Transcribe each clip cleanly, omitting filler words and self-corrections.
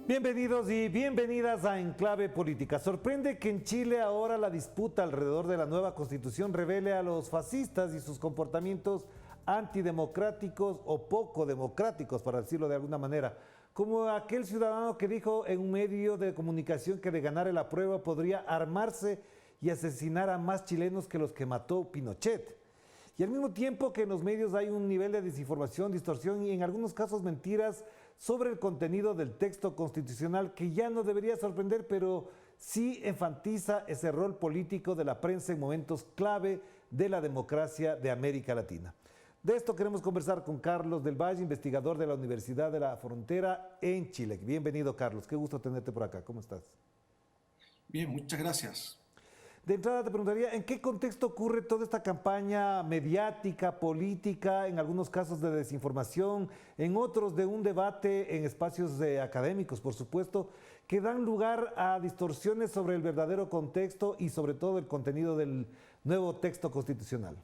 Bienvenidos y bienvenidas a Enclave Política. Sorprende que en Chile ahora la disputa alrededor de la nueva constitución revele a los fascistas y sus comportamientos antidemocráticos o poco democráticos, para decirlo de alguna manera. Como aquel ciudadano que dijo en un medio de comunicación que de ganar el apruebo podría armarse y asesinar a más chilenos que los que mató Pinochet. Y al mismo tiempo que en los medios hay un nivel de desinformación, distorsión y en algunos casos mentiras sobre el contenido del texto constitucional que ya no debería sorprender, pero sí enfatiza ese rol político de la prensa en momentos clave de la democracia de América Latina. De esto queremos conversar con Carlos del Valle, investigador de la Universidad de la Frontera en Chile. Bienvenido, Carlos. Qué gusto tenerte por acá. ¿Cómo estás? Bien, muchas gracias. De entrada te preguntaría, ¿en qué contexto ocurre toda esta campaña mediática, política, en algunos casos de desinformación, en otros de un debate en espacios académicos, por supuesto, que dan lugar a distorsiones sobre el verdadero contexto y sobre todo el contenido del nuevo texto constitucional?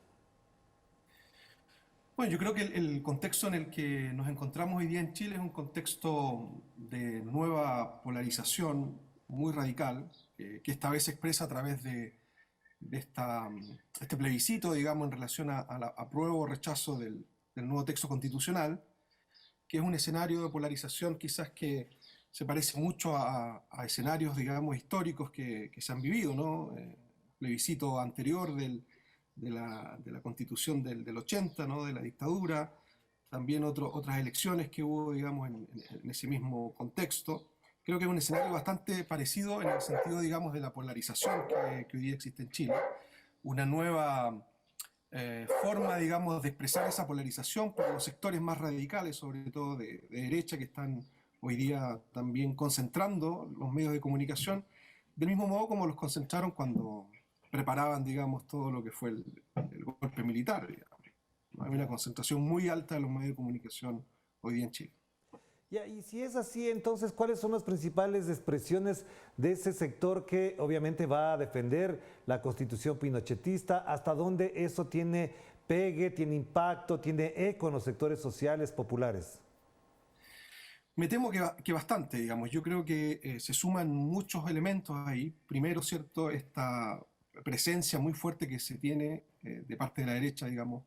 Bueno, yo creo que el contexto en el que nos encontramos hoy día en Chile es un contexto de nueva polarización muy radical, que esta vez se expresa a través de este plebiscito, digamos, en relación a la apruebo o rechazo del nuevo texto constitucional, que es un escenario de polarización quizás que se parece mucho a escenarios, digamos, históricos que se han vivido, ¿no? Plebiscito anterior de la Constitución del 80, ¿no? De la dictadura, también otras elecciones que hubo, digamos, en ese mismo contexto. Creo que es un escenario bastante parecido en el sentido, digamos, de la polarización que hoy día existe en Chile. Una nueva forma, digamos, de expresar esa polarización por los sectores más radicales, sobre todo de derecha, que están hoy día también concentrando los medios de comunicación, del mismo modo como los concentraron cuando preparaban, digamos, todo lo que fue el golpe militar, digamos. Hay una concentración muy alta de los medios de comunicación hoy día en Chile. Ya, y si es así, entonces, ¿cuáles son las principales expresiones de ese sector que obviamente va a defender la constitución pinochetista? ¿Hasta dónde eso tiene pegue, tiene impacto, tiene eco en los sectores sociales populares? Me temo que bastante, digamos. Yo creo que se suman muchos elementos ahí. Primero, ¿cierto? Esta presencia muy fuerte que se tiene de parte de la derecha, digamos,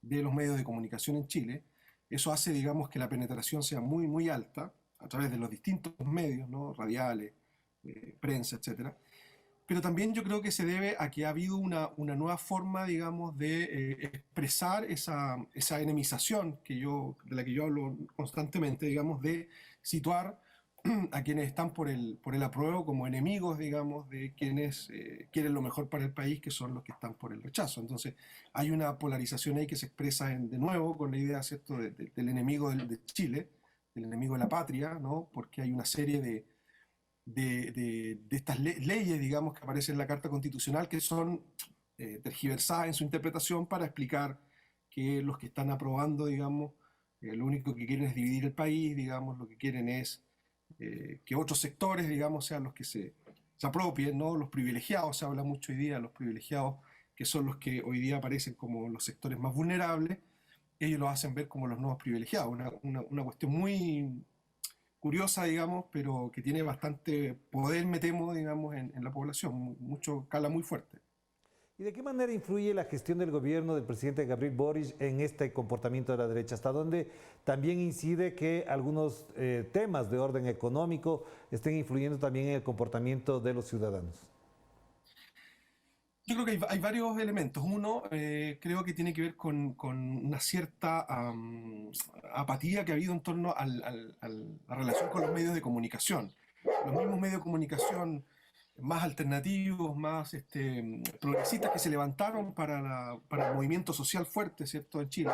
de los medios de comunicación en Chile. Eso hace, digamos, que la penetración sea muy, muy alta a través de los distintos medios, ¿no? Radiales, prensa, etcétera. Pero también yo creo que se debe a que ha habido una nueva forma, digamos, de expresar esa enemización de la que yo hablo constantemente, digamos, de situar a quienes están por el apruebo como enemigos, digamos, de quienes quieren lo mejor para el país, que son los que están por el rechazo. Entonces, hay una polarización ahí que se expresa de nuevo con la idea, ¿cierto?, del enemigo de Chile, del enemigo de la patria, ¿no? Porque hay una serie de estas leyes, digamos, que aparecen en la Carta Constitucional que son tergiversadas en su interpretación para explicar que los que están aprobando, digamos, lo único que quieren es dividir el país, digamos, lo que quieren es que otros sectores, digamos, sean los que se apropien, ¿no? Los privilegiados, se habla mucho hoy día de los privilegiados, que son los que hoy día aparecen como los sectores más vulnerables, ellos los hacen ver como los nuevos privilegiados, una cuestión muy curiosa, digamos, pero que tiene bastante poder, me temo, digamos, en la población, mucho, cala muy fuerte. ¿Y de qué manera influye la gestión del gobierno del presidente Gabriel Boric en este comportamiento de la derecha? ¿Hasta dónde también incide que algunos temas de orden económico estén influyendo también en el comportamiento de los ciudadanos? Yo creo que hay varios elementos. Uno, creo que tiene que ver con una cierta apatía que ha habido en torno a la relación con los medios de comunicación. Los mismos medios de comunicación más alternativos, más progresistas que se levantaron para el movimiento social fuerte, ¿cierto?, en Chile.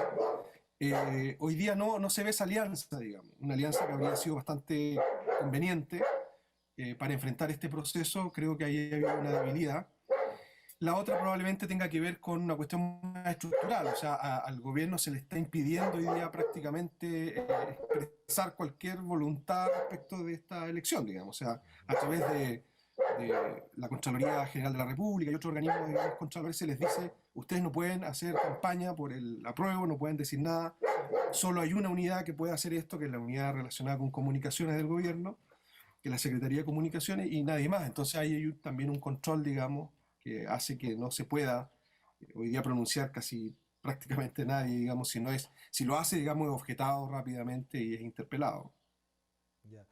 Hoy día no se ve esa alianza, digamos, una alianza que habría sido bastante conveniente para enfrentar este proceso. Creo que ahí hay una debilidad. La otra probablemente tenga que ver con una cuestión más estructural, o sea, al gobierno se le está impidiendo hoy día prácticamente expresar cualquier voluntad respecto de esta elección, digamos, o sea, a través de la Contraloría General de la República y otros organismos, digamos, contralores se les dice ustedes no pueden hacer campaña por el apruebo, no pueden decir nada, solo hay una unidad que puede hacer esto, que es la unidad relacionada con comunicaciones del gobierno, que es la Secretaría de Comunicaciones, y nadie más. Entonces hay también un control, digamos, que hace que no se pueda hoy día pronunciar casi prácticamente nadie, digamos, si lo hace, digamos, es objetado rápidamente y es interpelado. Ya.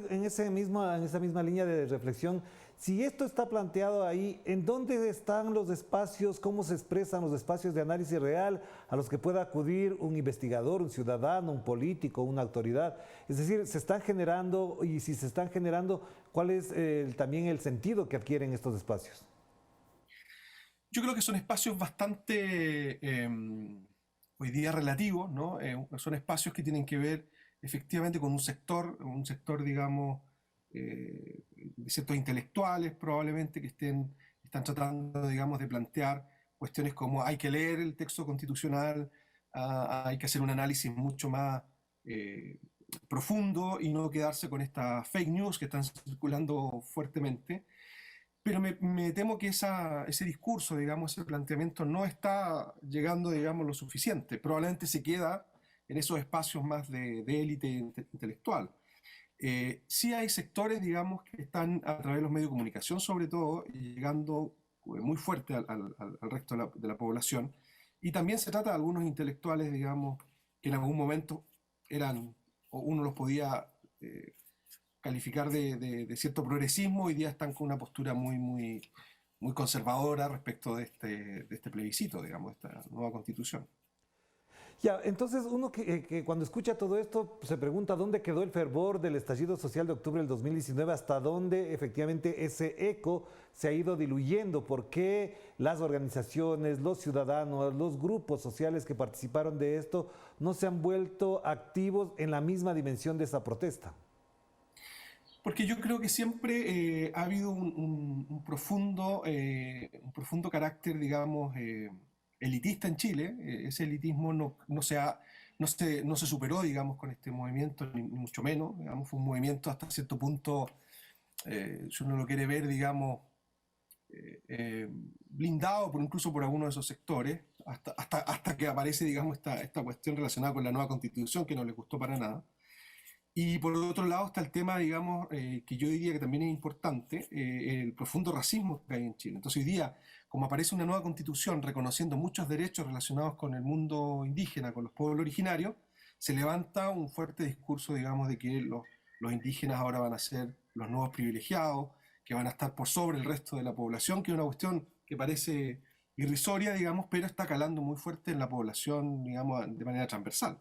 En esa misma línea de reflexión, si esto está planteado ahí, ¿en dónde están los espacios, cómo se expresan los espacios de análisis real a los que pueda acudir un investigador, un ciudadano, un político, una autoridad? Es decir, ¿se están generando y si se están generando, cuál es también el sentido que adquieren estos espacios? Yo creo que son espacios bastante hoy día relativos, ¿no? Son espacios que tienen que ver efectivamente con un sector, digamos, de ciertos intelectuales probablemente que están tratando, digamos, de plantear cuestiones como hay que leer el texto constitucional, hay que hacer un análisis mucho más profundo y no quedarse con estas fake news que están circulando fuertemente. Pero me temo que ese discurso, digamos, ese planteamiento no está llegando, digamos, lo suficiente. Probablemente se queda en esos espacios más de élite intelectual. Sí hay sectores, digamos, que están a través de los medios de comunicación, sobre todo, llegando muy fuerte al resto de la población. Y también se trata de algunos intelectuales, digamos, que en algún momento eran, o uno los podía calificar de cierto progresismo, hoy día están con una postura muy conservadora respecto de este plebiscito, digamos, de esta nueva constitución. Ya, entonces uno que cuando escucha todo esto se pregunta dónde quedó el fervor del estallido social de octubre del 2019, hasta dónde efectivamente ese eco se ha ido diluyendo, por qué las organizaciones, los ciudadanos, los grupos sociales que participaron de esto no se han vuelto activos en la misma dimensión de esa protesta. Porque yo creo que siempre ha habido un profundo carácter, digamos, elitista en Chile. Ese elitismo no se superó, digamos, con este movimiento, ni mucho menos. Digamos, fue un movimiento hasta cierto punto, si uno lo quiere ver, digamos, blindado incluso por algunos de esos sectores, hasta que aparece, digamos, esta cuestión relacionada con la nueva constitución que no les gustó para nada. Y por otro lado está el tema, digamos, que yo diría que también es importante, el profundo racismo que hay en Chile. Entonces hoy día, como aparece una nueva constitución reconociendo muchos derechos relacionados con el mundo indígena, con los pueblos originarios, se levanta un fuerte discurso, digamos, de que los indígenas ahora van a ser los nuevos privilegiados, que van a estar por sobre el resto de la población, que es una cuestión que parece irrisoria, digamos, pero está calando muy fuerte en la población, digamos, de manera transversal.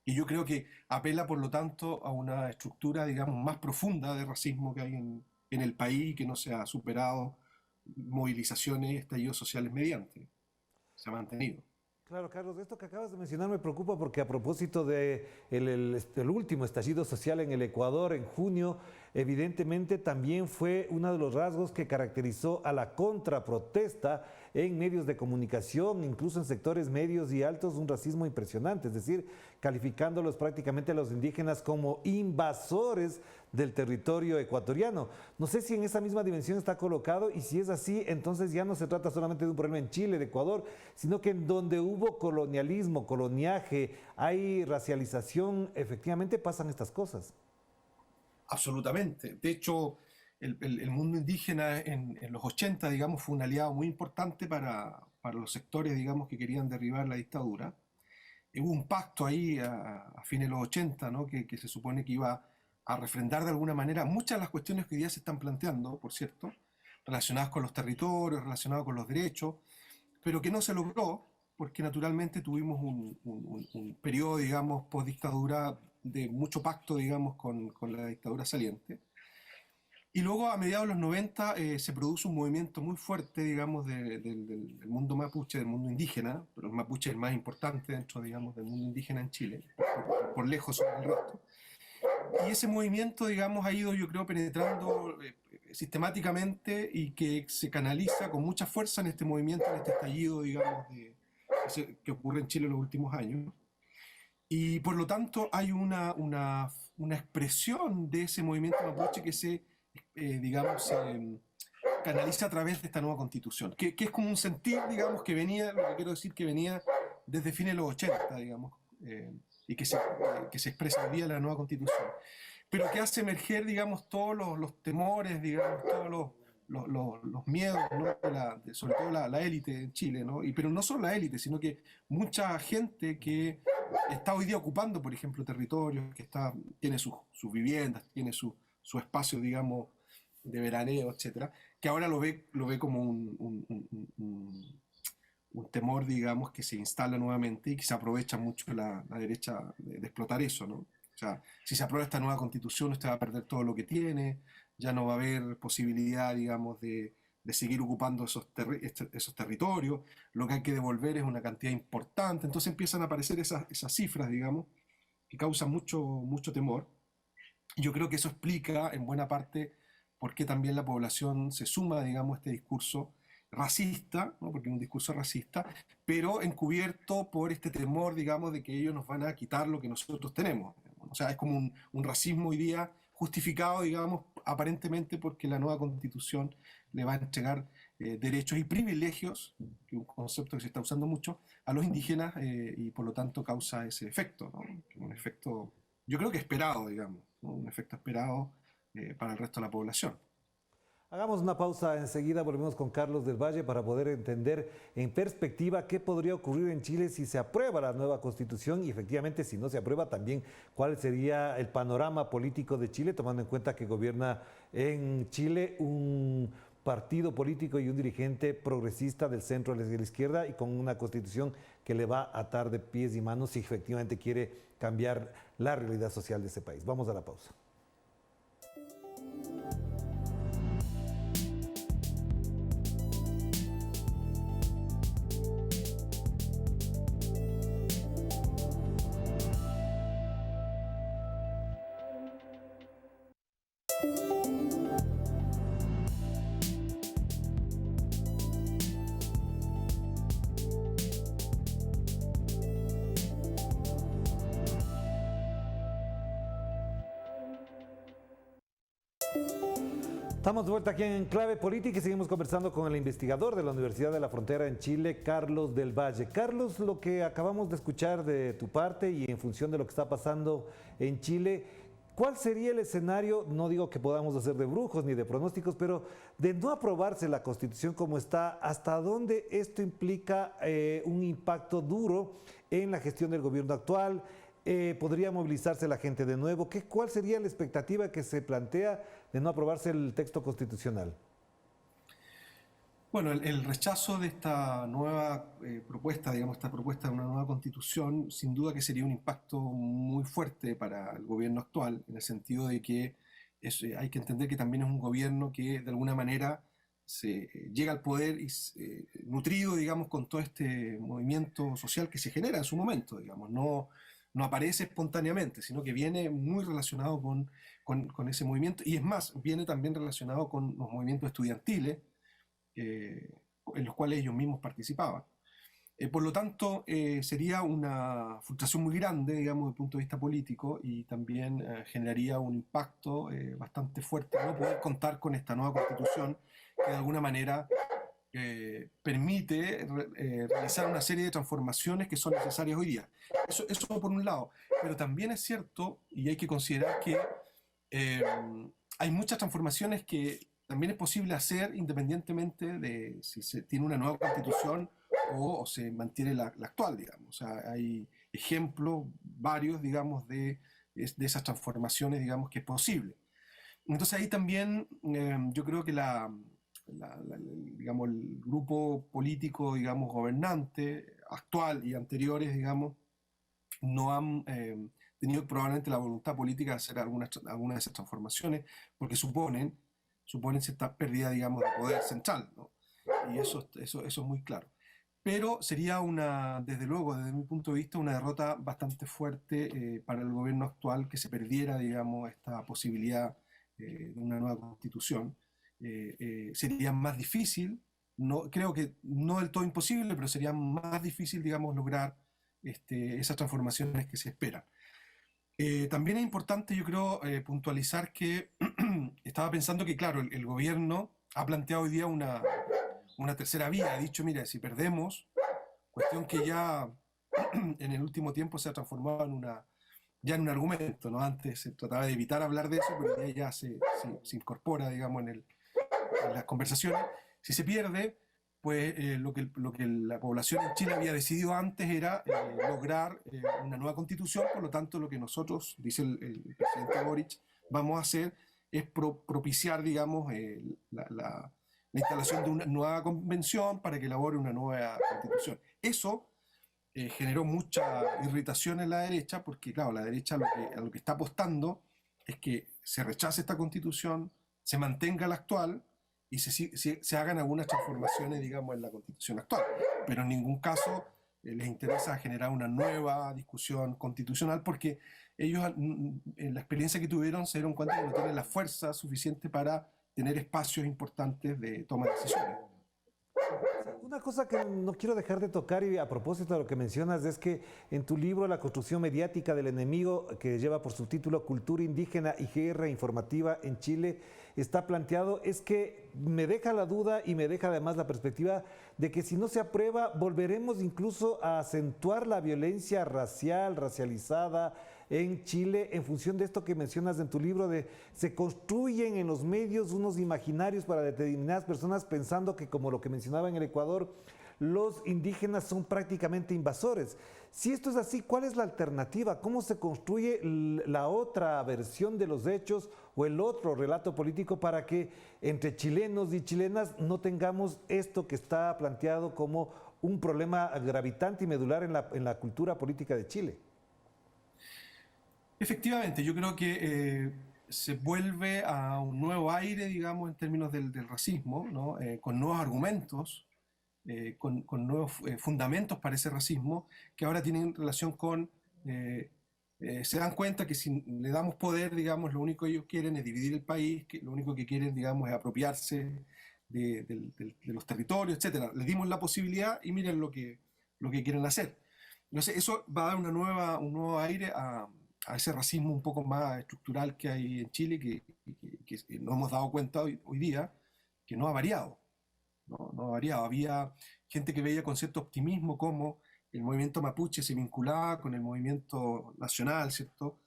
Y yo creo que apela, por lo tanto, a una estructura, digamos, más profunda de racismo que hay en el país y que no se ha superado movilizaciones, estallidos sociales mediante. Se ha mantenido. Claro, Carlos, esto que acabas de mencionar me preocupa porque a propósito de el último estallido social en el Ecuador en junio, evidentemente también fue uno de los rasgos que caracterizó a la contraprotesta en medios de comunicación, incluso en sectores medios y altos, un racismo impresionante, es decir, calificándolos prácticamente a los indígenas como invasores del territorio ecuatoriano. No sé si en esa misma dimensión está colocado y si es así, entonces ya no se trata solamente de un problema en Chile, de Ecuador, sino que en donde hubo colonialismo, coloniaje, hay racialización, efectivamente pasan estas cosas. Absolutamente. De hecho, el mundo indígena en los 80, digamos, fue un aliado muy importante para los sectores, digamos, que querían derribar la dictadura. Hubo un pacto ahí a fines de los 80, ¿no? Que se supone que iba a refrendar de alguna manera muchas de las cuestiones que hoy día se están planteando, por cierto, relacionadas con los territorios, relacionadas con los derechos, pero que no se logró porque naturalmente tuvimos un periodo, digamos, post dictadura de mucho pacto, digamos, con la dictadura saliente. Y luego a mediados de los 90 se produce un movimiento muy fuerte, digamos, del mundo mapuche, del mundo indígena, pero el mapuche es el más importante dentro, digamos, del mundo indígena en Chile, por lejos sobre el resto. Y ese movimiento, digamos, ha ido, yo creo, penetrando sistemáticamente y que se canaliza con mucha fuerza en este movimiento, en este estallido, digamos, que ocurre en Chile en los últimos años. Y por lo tanto hay una expresión de ese movimiento mapuche que digamos, canaliza a través de esta nueva constitución, que es como un sentir, digamos, que venía, lo que quiero decir, que venía desde fines de los 80, digamos, y que se expresa hoy día en la nueva constitución, pero que hace emerger, digamos, todos los temores, digamos, todos los miedos, ¿no? Sobre todo la élite en Chile, ¿no? Pero no solo la élite, sino que mucha gente que está hoy día ocupando, por ejemplo, territorios, tiene sus viviendas, tiene su espacio, digamos, de veraneo, etcétera, que ahora lo ve como un temor, digamos, que se instala nuevamente y que se aprovecha mucho la derecha de explotar eso, ¿no? O sea, si se aprueba esta nueva constitución, usted va a perder todo lo que tiene, ya no va a haber posibilidad, digamos, de seguir ocupando esos territorios, lo que hay que devolver es una cantidad importante, entonces empiezan a aparecer esas cifras, digamos, que causan mucho temor. Y yo creo que eso explica en buena parte por qué también la población se suma, digamos, a este discurso racista, ¿no? Porque es un discurso racista, pero encubierto por este temor, digamos, de que ellos nos van a quitar lo que nosotros tenemos. O sea, es como un racismo hoy día justificado, digamos, aparentemente porque la nueva constitución le va a entregar derechos y privilegios, que es un concepto que se está usando mucho, a los indígenas y por lo tanto causa ese efecto, ¿no? Un efecto, yo creo que esperado, digamos, ¿no? Un efecto esperado para el resto de la población. Hagamos una pausa, enseguida volvemos con Carlos del Valle para poder entender en perspectiva qué podría ocurrir en Chile si se aprueba la nueva constitución y efectivamente si no se aprueba también cuál sería el panorama político de Chile, tomando en cuenta que gobierna en Chile un partido político y un dirigente progresista del centro de la izquierda y con una constitución que le va a atar de pies y manos si efectivamente quiere cambiar la realidad social de ese país. Vamos a la pausa. Estamos de vuelta aquí en Clave Política y seguimos conversando con el investigador de la Universidad de la Frontera en Chile, Carlos del Valle. Carlos, lo que acabamos de escuchar de tu parte y en función de lo que está pasando en Chile, ¿cuál sería el escenario? No digo que podamos hacer de brujos ni de pronósticos, pero de no aprobarse la Constitución como está, ¿hasta dónde esto implica un impacto duro en la gestión del gobierno actual? ¿Podría movilizarse la gente de nuevo? ¿Cuál sería la expectativa que se plantea de no aprobarse el texto constitucional? Bueno, el rechazo de esta nueva propuesta, digamos, esta propuesta de una nueva constitución, sin duda que sería un impacto muy fuerte para el gobierno actual, en el sentido de que hay que entender que también es un gobierno que de alguna manera llega al poder y nutrido, digamos, con todo este movimiento social que se genera en su momento, digamos, no aparece espontáneamente, sino que viene muy relacionado con ese movimiento, y es más, viene también relacionado con los movimientos estudiantiles, en los cuales ellos mismos participaban. Por lo tanto, sería una frustración muy grande, digamos, desde el punto de vista político, y también generaría un impacto bastante fuerte no poder contar con esta nueva constitución que de alguna manera permite realizar una serie de transformaciones que son necesarias hoy día. Eso por un lado, pero también es cierto, y hay que considerar que hay muchas transformaciones que también es posible hacer independientemente de si se tiene una nueva constitución o se mantiene la actual, digamos. O sea, hay ejemplos varios, digamos, de esas transformaciones, digamos, que es posible. Entonces ahí también yo creo que digamos, el grupo político, digamos, gobernante, actual y anteriores, digamos, no han tenido probablemente la voluntad política de hacer alguna de esas transformaciones, porque suponen cierta pérdida, digamos, de poder central, ¿no? Y eso es muy claro. Pero sería desde luego, desde mi punto de vista, una derrota bastante fuerte para el gobierno actual que se perdiera, digamos, esta posibilidad de una nueva constitución. Sería más difícil, creo que no del todo imposible, pero sería más difícil, digamos, lograr esas transformaciones que se esperan. También es importante, yo creo, puntualizar que estaba pensando que, claro, el gobierno ha planteado hoy día una tercera vía. Ha dicho, mira, si perdemos, cuestión que ya en el último tiempo se ha transformado ya en un argumento, ¿no? Antes se trataba de evitar hablar de eso, pero hoy día ya se incorpora, digamos, en las conversaciones. Si se pierde, pues lo que la población en Chile había decidido antes era lograr una nueva constitución. Por lo tanto, lo que nosotros, dice el presidente Boric, vamos a hacer es propiciar, digamos, la instalación de una nueva convención para que elabore una nueva constitución. Eso generó mucha irritación en la derecha, porque claro, la derecha a lo que está apostando es que se rechace esta constitución, se mantenga la actual y se hagan algunas transformaciones, digamos, en la constitución actual. Pero en ningún caso les interesa generar una nueva discusión constitucional, porque ellos, en la experiencia que tuvieron, se dieron cuenta que no tienen la fuerza suficiente para tener espacios importantes de toma de decisiones. Una cosa que no quiero dejar de tocar, y a propósito de lo que mencionas, es que en tu libro La construcción mediática del enemigo, que lleva por subtítulo Cultura indígena y guerra informativa en Chile, está planteado, es que me deja la duda y me deja además la perspectiva de que si no se aprueba, volveremos incluso a acentuar la violencia racial, racializada en Chile, en función de esto que mencionas en tu libro, de se construyen en los medios unos imaginarios para determinadas personas pensando que, como lo que mencionaba en el Ecuador, los indígenas son prácticamente invasores. Si esto es así, ¿cuál es la alternativa? ¿Cómo se construye la otra versión de los hechos o el otro relato político para que entre chilenos y chilenas no tengamos esto que está planteado como un problema gravitante y medular en la cultura política de Chile? Efectivamente, yo creo que se vuelve a un nuevo aire, digamos, en términos del racismo, ¿no? Con nuevos argumentos, con nuevos fundamentos para ese racismo, que ahora tienen relación con... se dan cuenta que si le damos poder, digamos, lo único que ellos quieren es dividir el país, que lo único que quieren, digamos, es apropiarse de los territorios, etcétera. Les dimos la posibilidad y miren lo que quieren hacer. Entonces, eso va a dar un nuevo aire a ese racismo un poco más estructural que hay en Chile, que nos hemos dado cuenta hoy día, que no ha variado. No ha variado. Había gente que veía con cierto optimismo cómo el movimiento mapuche se vinculaba con el movimiento nacional, ¿cierto?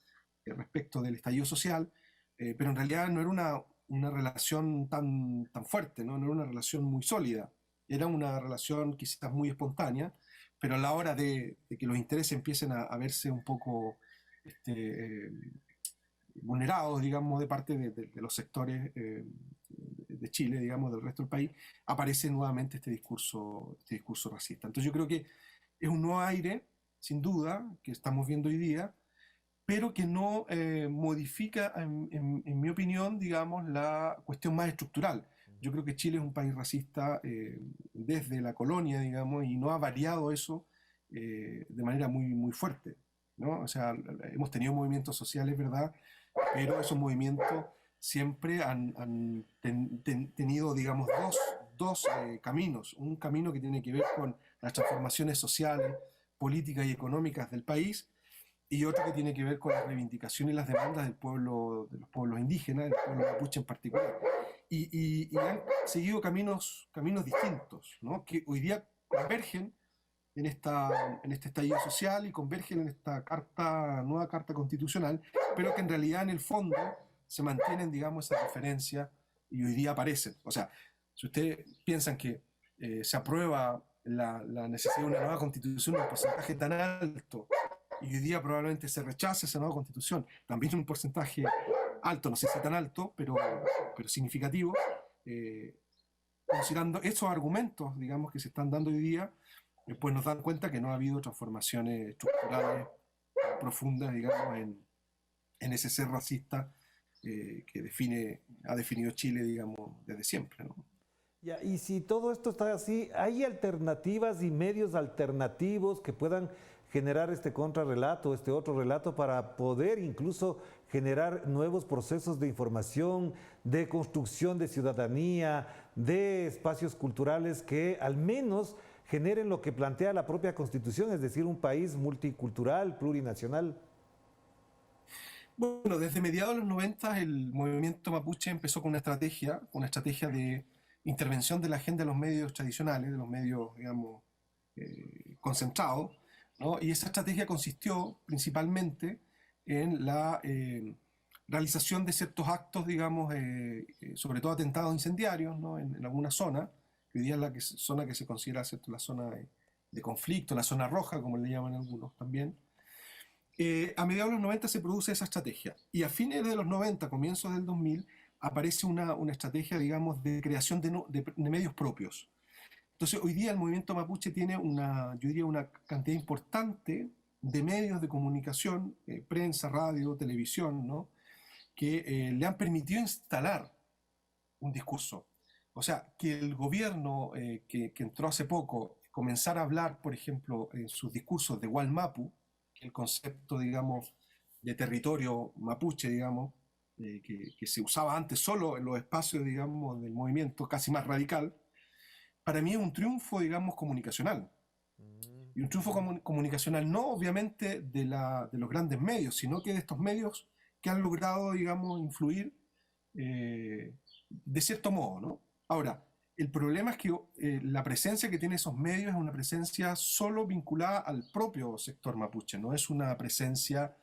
Respecto del estallido social, pero en realidad no era una relación tan fuerte, ¿no? No era una relación muy sólida. Era una relación quizás muy espontánea, pero a la hora de que los intereses empiecen a verse un poco vulnerados, digamos, de parte de los sectores de Chile, digamos, del resto del país, aparece nuevamente este discurso racista. Entonces yo creo que es un nuevo aire, sin duda, que estamos viendo hoy día, pero que no modifica, en mi opinión, digamos, la cuestión más estructural. Yo creo que Chile es un país racista desde la colonia, digamos, y no ha variado eso de manera muy fuerte, ¿no? O sea, hemos tenido movimientos sociales, ¿verdad? Pero esos movimientos siempre han tenido, digamos, dos caminos. Un camino que tiene que ver con las transformaciones sociales, políticas y económicas del país, y otro que tiene que ver con las reivindicaciones y las demandas del pueblo, de los pueblos indígenas, del pueblo mapuche en particular. Y han seguido caminos distintos, ¿no? Que hoy día convergen en este estallido social y convergen en esta nueva carta constitucional, pero que en realidad en el fondo se mantienen, digamos, esas diferencias y hoy día aparecen. O sea, si ustedes piensan que se aprueba la necesidad de una nueva constitución en un porcentaje tan alto y hoy día probablemente se rechace esa nueva constitución, también en un porcentaje alto, no sé si tan alto, pero significativo, considerando esos argumentos, digamos, que se están dando hoy día, pues nos dan cuenta que no ha habido transformaciones estructurales profundas, digamos, en ese ser racista que ha definido Chile, digamos, desde siempre, ¿no? Ya, y si todo esto está así, ¿hay alternativas y medios alternativos que puedan generar este contrarrelato, este otro relato, para poder incluso generar nuevos procesos de información, de construcción de ciudadanía, de espacios culturales que al menos generen lo que plantea la propia Constitución, es decir, un país multicultural, plurinacional? Bueno, desde mediados de los 90 el movimiento mapuche empezó con una estrategia intervención de la agenda de los medios tradicionales, de los medios, digamos, concentrados, ¿no? Y esa estrategia consistió principalmente en la realización de ciertos actos, digamos, sobre todo atentados incendiarios, ¿no? En alguna zona, que hoy día es la zona que se considera, ¿cierto?, la zona de conflicto, la zona roja, como le llaman algunos también. A mediados de los 90 se produce esa estrategia y a fines de los 90, comienzos del 2000, aparece una estrategia, digamos, de creación de medios propios. Entonces, hoy día el movimiento mapuche tiene yo diría, una cantidad importante de medios de comunicación, prensa, radio, televisión, ¿no? Que le han permitido instalar un discurso. O sea, que el gobierno que entró hace poco comenzara a hablar, por ejemplo, en sus discursos de Walmapu, el concepto, digamos, de territorio mapuche, digamos, que se usaba antes solo en los espacios, digamos, del movimiento casi más radical, para mí es un triunfo, digamos, comunicacional. Y un triunfo comunicacional no obviamente de los grandes medios, sino que de estos medios que han logrado, digamos, influir de cierto modo, ¿no? Ahora, el problema es que la presencia que tienen esos medios es una presencia solo vinculada al propio sector mapuche, no es una presencia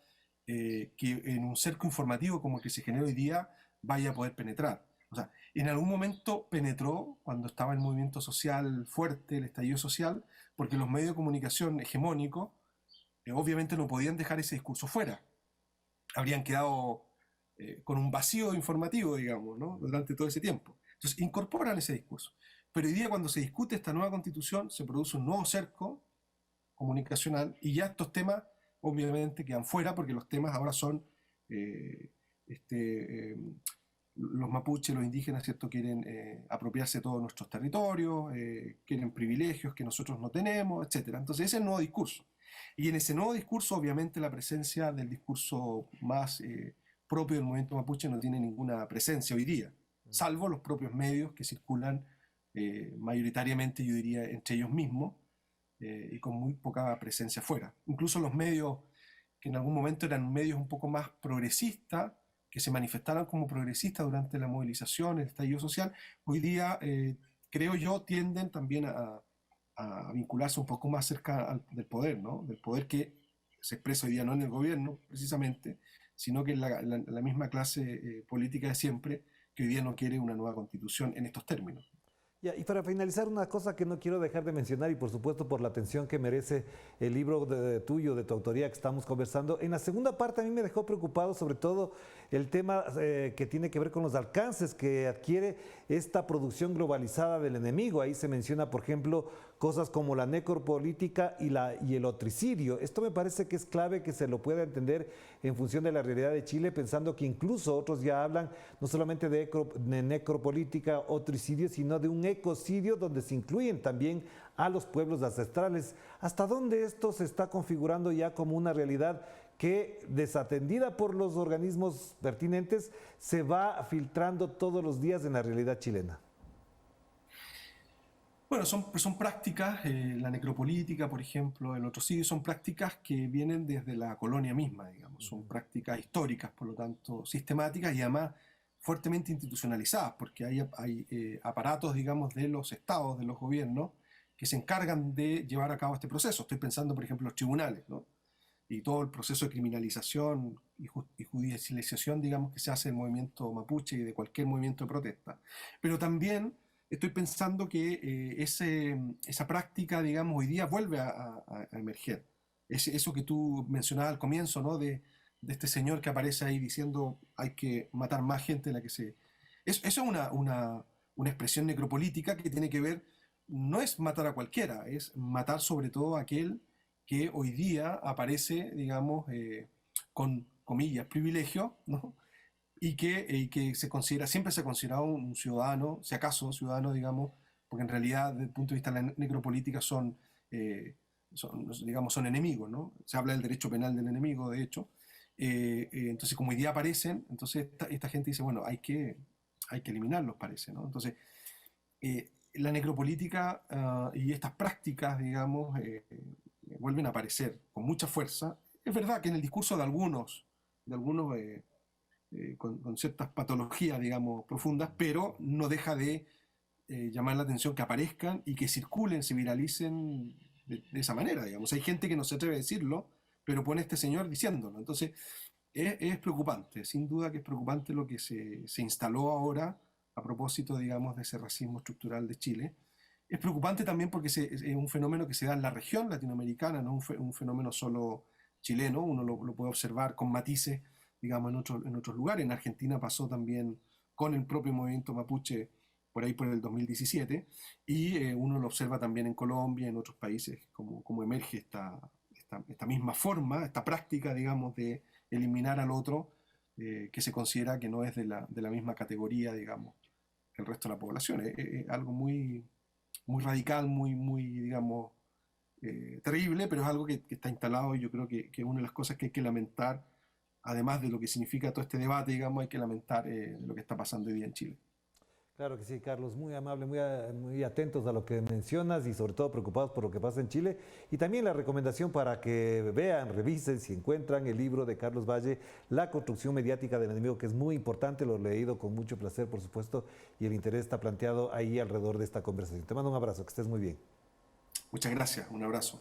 que en un cerco informativo como el que se genera hoy día vaya a poder penetrar. O sea, en algún momento penetró cuando estaba el movimiento social fuerte, el estallido social, porque los medios de comunicación hegemónicos obviamente no podían dejar ese discurso fuera. Habrían quedado con un vacío informativo, digamos, ¿no? Durante todo ese tiempo. Entonces incorporan ese discurso. Pero hoy día cuando se discute esta nueva constitución se produce un nuevo cerco comunicacional y ya estos temas obviamente quedan fuera porque los temas ahora son los mapuches, los indígenas, ¿cierto? Quieren apropiarse de todos nuestros territorios, quieren privilegios que nosotros no tenemos, etc. Entonces ese es el nuevo discurso. Y en ese nuevo discurso obviamente la presencia del discurso más propio del movimiento mapuche no tiene ninguna presencia hoy día, salvo los propios medios que circulan mayoritariamente, yo diría, entre ellos mismos y con muy poca presencia afuera. Incluso los medios que en algún momento eran medios un poco más progresistas, que se manifestaron como progresistas durante la movilización, el estallido social, hoy día, creo yo, tienden también a vincularse un poco más cerca del poder, ¿no? Del poder que se expresa hoy día no en el gobierno, precisamente, sino que en la misma clase política de siempre, que hoy día no quiere una nueva constitución en estos términos. Ya, y para finalizar, una cosa que no quiero dejar de mencionar, y por supuesto por la atención que merece el libro tuyo, de tu autoría que estamos conversando, en la segunda parte a mí me dejó preocupado sobre todo el tema que tiene que ver con los alcances que adquiere esta producción globalizada del enemigo. Ahí se menciona, por ejemplo, cosas como la necropolítica y el otricidio. Esto me parece que es clave que se lo pueda entender en función de la realidad de Chile, pensando que incluso otros ya hablan no solamente de necropolítica, otricidio, sino de un ecocidio donde se incluyen también a los pueblos ancestrales. ¿Hasta dónde esto se está configurando ya como una realidad que, desatendida por los organismos pertinentes, se va filtrando todos los días en la realidad chilena? Bueno, son prácticas, la necropolítica, por ejemplo, el otrocidio, son prácticas que vienen desde la colonia misma, digamos. Son prácticas históricas, por lo tanto, sistemáticas y además fuertemente institucionalizadas, porque hay aparatos, digamos, de los estados, de los gobiernos, que se encargan de llevar a cabo este proceso. Estoy pensando, por ejemplo, en los tribunales, ¿no? Y todo el proceso de criminalización y judicialización, digamos, que se hace del movimiento mapuche y de cualquier movimiento de protesta. Pero también estoy pensando que esa práctica, digamos, hoy día vuelve a emerger. Eso que tú mencionabas al comienzo, ¿no? De este señor que aparece ahí diciendo hay que matar más gente de la que se... Eso es una expresión necropolítica que tiene que ver, no es matar a cualquiera, es matar sobre todo a aquel que hoy día aparece, digamos, con comillas, privilegio, ¿no? Y que siempre se ha considerado un ciudadano, si acaso un ciudadano, digamos, porque en realidad desde el punto de vista de la necropolítica digamos, son enemigos, ¿no? Se habla del derecho penal del enemigo, de hecho. Entonces, como hoy día aparecen, entonces esta gente dice, bueno, hay que eliminarlos, parece, ¿no? Entonces, la necropolítica y estas prácticas, digamos, vuelven a aparecer con mucha fuerza. Es verdad que en el discurso de algunos con ciertas patologías, digamos, profundas, pero no deja de llamar la atención que aparezcan y que circulen, se viralicen de esa manera, digamos. Hay gente que no se atreve a decirlo, pero pone este señor diciéndolo. Entonces, es preocupante, sin duda que es preocupante lo que se instaló ahora a propósito, digamos, de ese racismo estructural de Chile. Es preocupante también porque es un fenómeno que se da en la región latinoamericana, no un fenómeno solo chileno, uno lo puede observar con matices, digamos, en otros lugares. En Argentina pasó también con el propio movimiento mapuche por ahí por el 2017, y uno lo observa también en Colombia, en otros países, como emerge esta misma forma, esta práctica, digamos, de eliminar al otro, que se considera que no es de la misma categoría, digamos, que el resto de la población. Es algo muy radical, muy digamos, terrible, pero es algo que está instalado y yo creo que es una de las cosas que hay que lamentar, además de lo que significa todo este debate, digamos, hay que lamentar lo que está pasando hoy día en Chile. Claro que sí, Carlos, muy amable, muy atentos a lo que mencionas y sobre todo preocupados por lo que pasa en Chile. Y también la recomendación para que vean, revisen, si encuentran el libro de Carlos Valle, La construcción mediática del enemigo, que es muy importante, lo he leído con mucho placer, por supuesto, y el interés está planteado ahí alrededor de esta conversación. Te mando un abrazo, que estés muy bien. Muchas gracias, un abrazo.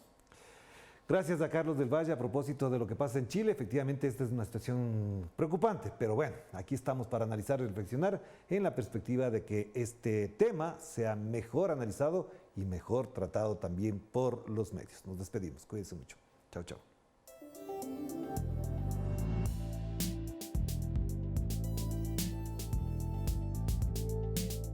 Gracias a Carlos del Valle a propósito de lo que pasa en Chile. Efectivamente, esta es una situación preocupante, pero bueno, aquí estamos para analizar y reflexionar en la perspectiva de que este tema sea mejor analizado y mejor tratado también por los medios. Nos despedimos. Cuídense mucho. Chao, chao.